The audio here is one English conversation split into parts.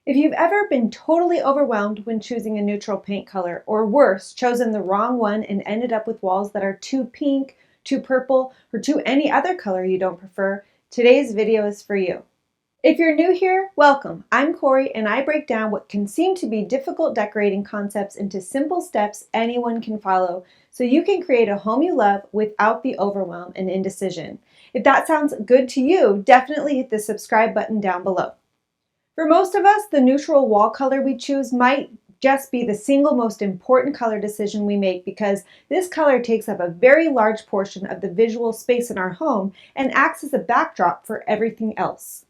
If you've ever been totally overwhelmed when choosing a neutral paint color, or worse, chosen the wrong one and ended up with walls that are too pink, too purple, or too any other color you don't prefer, today's video is for you. If you're new here, welcome. I'm Corey and I break down what can seem to be difficult decorating concepts into simple steps anyone can follow so you can create a home you love without the overwhelm and indecision. If that sounds good to you, definitely hit the subscribe button down below. For most of us, the neutral wall color we choose might just be the single most important color decision we make because this color takes up a very large portion of the visual space in our home and acts as a backdrop for everything else.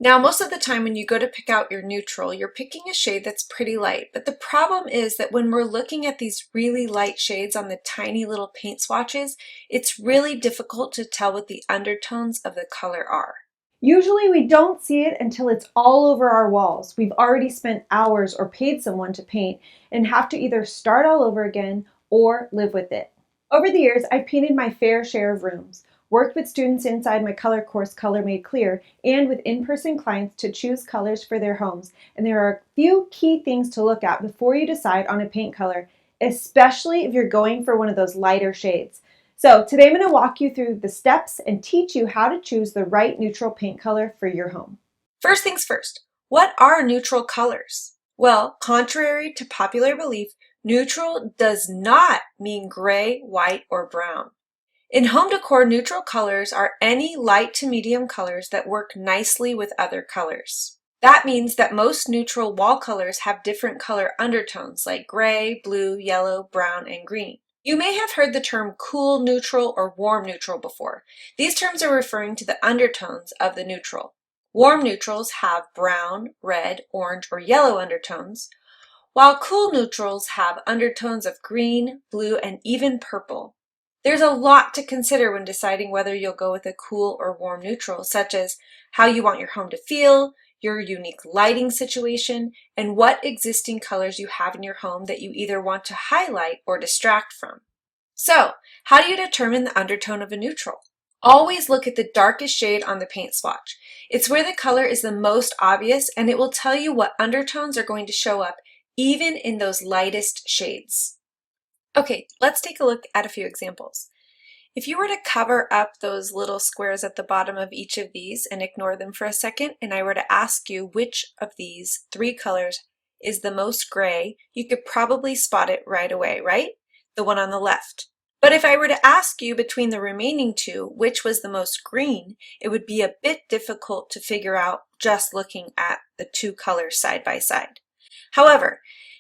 Now, most of the time when you go to pick out your neutral, you're picking a shade that's pretty light. But the problem is that when we're looking at these really light shades on the tiny little paint swatches, it's really difficult to tell what the undertones of the color are. Usually we don't see it until it's all over our walls. We've already spent hours or paid someone to paint and have to either start all over again or live with it. Over the years, I've painted my fair share of rooms, worked with students inside my color course, Color Made Clear, and with in-person clients to choose colors for their homes. And there are a few key things to look at before you decide on a paint color, especially if you're going for one of those lighter shades. So today I'm going to walk you through the steps and teach you how to choose the right neutral paint color for your home. First things first, what are neutral colors? Well, contrary to popular belief, neutral does not mean gray, white, or brown. In home decor, neutral colors are any light to medium colors that work nicely with other colors. That means that most neutral wall colors have different color undertones like gray, blue, yellow, brown, and green. You may have heard the term cool neutral or warm neutral before. These terms are referring to the undertones of the neutral. Warm neutrals have brown, red, orange, or yellow undertones, while cool neutrals have undertones of green, blue, and even purple. There's a lot to consider when deciding whether you'll go with a cool or warm neutral, such as how you want your home to feel, your unique lighting situation, and what existing colors you have in your home that you either want to highlight or distract from. So, how do you determine the undertone of a neutral? Always look at the darkest shade on the paint swatch. It's where the color is the most obvious, and it will tell you what undertones are going to show up even in those lightest shades. Okay, let's take a look at a few examples. If you were to cover up those little squares at the bottom of each of these and ignore them for a second, and I were to ask you which of these three colors is the most gray, you could probably spot it right away, right? The one on the left. But if I were to ask you between the remaining two which was the most green, it would be a bit difficult to figure out just looking at the two colors side by side. However,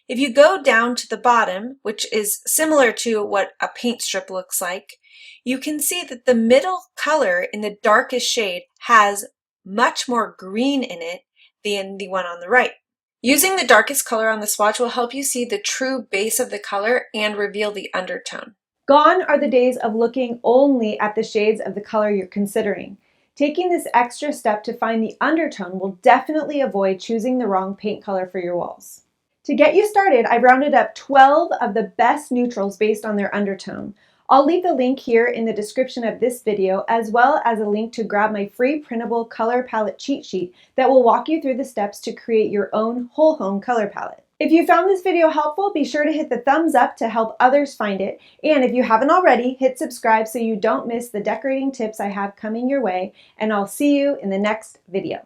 if you go down to the bottom, which is similar to what a paint strip looks like, you can see that the middle color in the darkest shade has much more green in it than the one on the right. Using the darkest color on the swatch will help you see the true base of the color and reveal the undertone. Gone are the days of looking only at the shades of the color you're considering. Taking this extra step to find the undertone will definitely avoid choosing the wrong paint color for your walls. To get you started, I've rounded up 12 of the best neutrals based on their undertone. I'll leave the link here in the description of this video, as well as a link to grab my free printable color palette cheat sheet that will walk you through the steps to create your own whole home color palette. If you found this video helpful, be sure to hit the thumbs up to help others find it. And if you haven't already, hit subscribe so you don't miss the decorating tips I have coming your way. And I'll see you in the next video.